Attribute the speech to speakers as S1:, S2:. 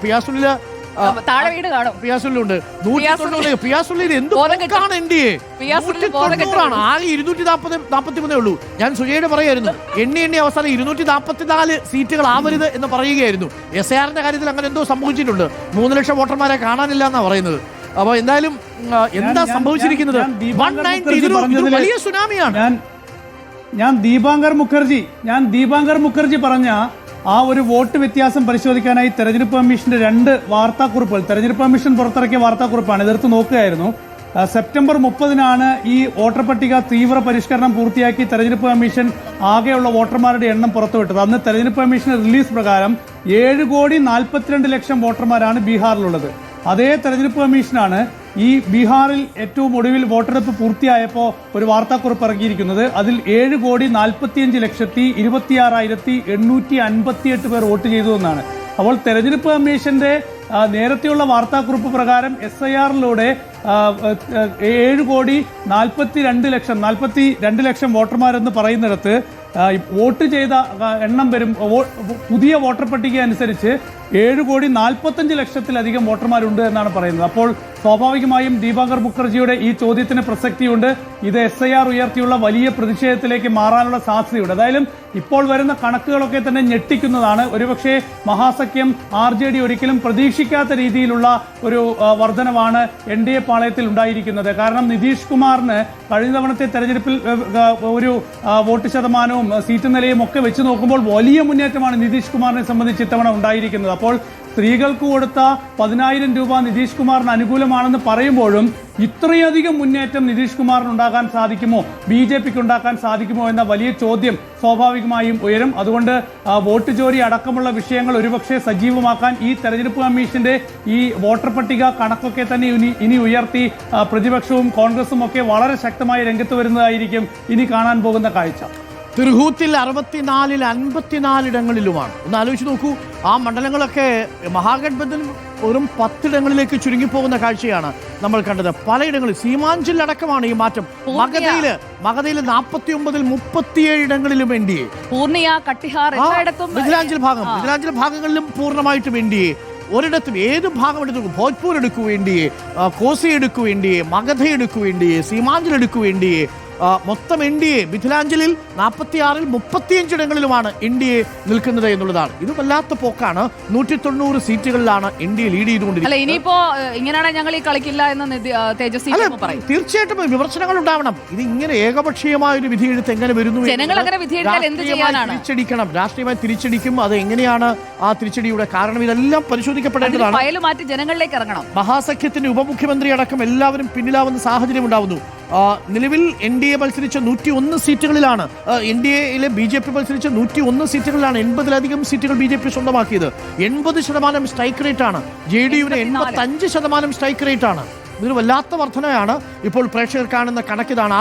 S1: പിയാസുള്ളില്
S2: താഴെ വീട് കാണും.
S1: പിയാസുള്ളിലുണ്ട് 190. പിയാസുള്ളിൽ എന്താണ് NDA 190 ആകെ 243 ഉള്ളൂ. ഞാൻ സുജയുടെ പറയായിരുന്നു എണ്ണി അവസാനം 244 സീറ്റുകൾ ആവരുത് എന്ന് പറയുകയായിരുന്നു. SARന്റെ കാര്യത്തിൽ അങ്ങനെ എന്തോ സംഭവിച്ചിട്ടുണ്ട്. 3 ലക്ഷം വോട്ടർമാരെ കാണാനില്ല എന്നാ പറയുന്നത്. അപ്പൊ എന്തായാലും എന്താ സംഭവിച്ചിരിക്കുന്നത്? 190 ഇതൊരു വലിയ സുനാമിയാണ്.
S3: ഞാൻ ദീപാങ്കർ മുഖർജി പറഞ്ഞ ആ ഒരു വോട്ട് വ്യത്യാസം പരിശോധിക്കാനായി തെരഞ്ഞെടുപ്പ് കമ്മീഷന്റെ 2 വാർത്താക്കുറിപ്പുകൾ, തെരഞ്ഞെടുപ്പ് കമ്മീഷൻ പുറത്തിറക്കിയ വാർത്താക്കുറിപ്പാണ്, ഇതെടുത്ത് നോക്കുകയായിരുന്നു. സെപ്റ്റംബർ 30 ഈ വോട്ടർ പട്ടിക തീവ്ര പരിഷ്കരണം പൂർത്തിയാക്കി തെരഞ്ഞെടുപ്പ് കമ്മീഷൻ ആകെയുള്ള വോട്ടർമാരുടെ എണ്ണം പുറത്തുവിട്ടത്. അന്ന് തെരഞ്ഞെടുപ്പ് കമ്മീഷന്റെ റിലീസ് പ്രകാരം 7,42,00,000 വോട്ടർമാരാണ് ബീഹാറിലുള്ളത്. അതേ തെരഞ്ഞെടുപ്പ് കമ്മീഷനാണ് ഈ ബീഹാറിൽ ഏറ്റവും ഒടുവിൽ വോട്ടെടുപ്പ് പൂർത്തിയായപ്പോൾ ഒരു വാർത്താക്കുറിപ്പ് ഇറങ്ങിയിരിക്കുന്നത്. അതിൽ 7,45,26,858 പേർ വോട്ട് ചെയ്തു എന്നാണ്. അപ്പോൾ തെരഞ്ഞെടുപ്പ് കമ്മീഷന്റെ നേരത്തെയുള്ള വാർത്താക്കുറിപ്പ് പ്രകാരം SIRലൂടെ 7,42,00,000 വോട്ടർമാരെന്ന് പറയുന്നിടത്ത് വോട്ട് ചെയ്ത എണ്ണം വരും പുതിയ വോട്ടർ പട്ടിക അനുസരിച്ച് 7,45,00,000 വോട്ടർമാരുണ്ട് എന്നാണ് പറയുന്നത്. അപ്പോൾ സ്വാഭാവികമായും ദീപാങ്കർ മുഖർജിയുടെ ഈ ചോദ്യത്തിന് പ്രസക്തിയുണ്ട്. ഇത് SIR ഉയർത്തിയുള്ള വലിയ പ്രതിഷേധത്തിലേക്ക് മാറാനുള്ള സാധ്യതയുണ്ട്. എന്തായാലും ഇപ്പോൾ വരുന്ന കണക്കുകളൊക്കെ തന്നെ ഞെട്ടിക്കുന്നതാണ്. ഒരുപക്ഷെ മഹാസഖ്യം RJD ഒരിക്കലും പ്രതീക്ഷിക്കാത്ത രീതിയിലുള്ള ഒരു വർധനവാണ് NDA പാളയത്തിൽ ഉണ്ടായിരിക്കുന്നത്. കാരണം നിതീഷ് കുമാറിന് കഴിഞ്ഞ തവണത്തെ തെരഞ്ഞെടുപ്പിൽ ഒരു വോട്ട് ശതമാനവും സീറ്റ് നിലയും ഒക്കെ വെച്ച് നോക്കുമ്പോൾ വലിയ മുന്നേറ്റമാണ് നിതീഷ് കുമാറിനെ സംബന്ധിച്ച് ഇത്തവണ ഉണ്ടായിരിക്കുന്നത്. അപ്പോൾ സ്ത്രീകൾക്ക് കൊടുത്ത 10,000 രൂപ നിതീഷ് കുമാറിന് അനുകൂലമാണെന്ന് പറയുമ്പോഴും ഇത്രയധികം മുന്നേറ്റം നിതീഷ് കുമാറിന് ഉണ്ടാക്കാൻ സാധിക്കുമോ, BJPക്ക് ഉണ്ടാക്കാൻ സാധിക്കുമോ എന്ന വലിയ ചോദ്യം സ്വാഭാവികമായും ഉയരും. അതുകൊണ്ട് വോട്ട് ചോരി അടക്കമുള്ള വിഷയങ്ങൾ ഒരുപക്ഷെ സജീവമാക്കാൻ ഈ തെരഞ്ഞെടുപ്പ് കമ്മീഷന്റെ ഈ വോട്ടർ പട്ടിക കണക്കൊക്കെ തന്നെ ഇനി ഉയർത്തി പ്രതിപക്ഷവും കോൺഗ്രസും ഒക്കെ വളരെ ശക്തമായി രംഗത്ത് വരുന്നതായിരിക്കും ഇനി കാണാൻ പോകുന്ന കാഴ്ച.
S1: തിർഹൂത്തിൽ 64-ൽ 54 ഇടങ്ങളിലുമാണ്. ഒന്ന് ആലോചിച്ച് നോക്കൂ, ആ മണ്ഡലങ്ങളൊക്കെ മഹാഗഠബന്ധൻ വെറും 10 ഇടങ്ങളിലേക്ക് ചുരുങ്ങിപ്പോകുന്ന കാഴ്ചയാണ് നമ്മൾ കണ്ടത്. പലയിടങ്ങളിൽ സീമാഞ്ചിൽ അടക്കമാണ് ഈ മാറ്റം. മഗധയില് 49-ൽ 37 ഇടങ്ങളിലും NDA. മിഥിലാഞ്ചൽ ഭാഗങ്ങളിലും പൂർണ്ണമായിട്ടും NDA. ഒരിടത്തും ഏത് ഭാഗം എടുത്തു, ഭോജ്പൂർ എടുക്കൂ NDA, കോസി എടുക്കൂ NDA, മഗധ എടുക്കൂ NDA, സീമാഞ്ചൽ എടുക്കൂ NDA. മൊത്തം NDA മിഥിലാഞ്ചലിൽ 46-ൽ 35 ഇടങ്ങളിലുമാണ് NDA നിൽക്കുന്നത് എന്നുള്ളതാണ്. ഇത് വല്ലാത്ത പോക്കാണ്. 190 സീറ്റുകളിലാണ് NDA ലീഡ് ചെയ്തുകൊണ്ടിരിക്കുന്നത്. തീർച്ചയായിട്ടും വിമർശനങ്ങൾ ഉണ്ടാവണം. ഇത് ഇങ്ങനെ ഏകപക്ഷീയമായ ഒരു വിധിയെഴുത്ത് എങ്ങനെ വരുന്നു, തിരിച്ചടിക്കണം, രാഷ്ട്രീയമായി തിരിച്ചടിക്കും. അത് എങ്ങനെയാണ് ആ തിരിച്ചടിയുടെ കാരണം, ഇതെല്ലാം പരിശോധിക്കപ്പെടേണ്ടതാണ്. മഹാസഖ്യത്തിന്റെ ഉപമുഖ്യമന്ത്രി അടക്കം എല്ലാവരും പിന്നിലാവുന്ന സാഹചര്യം ഉണ്ടാവുന്നു. നിലവിൽ NDA മത്സരിച്ച 101 സീറ്റുകളിലാണ്, NDAയിലെ BJP മത്സരിച്ച 101 സീറ്റുകളിലാണ് 80-ലധികം സീറ്റുകൾ BJP സ്വന്തമാക്കിയത്. 80% സ്ട്രൈക്ക് റേറ്റ് ആണ്. JDUവിന് 85% സ്ട്രൈക്ക് റേറ്റ് ആണ്. ഇതൊരു വല്ലാത്ത വർധനയാണ്. ഇപ്പോൾ പ്രേക്ഷകർ കാണുന്ന കണക്കിതാണ്.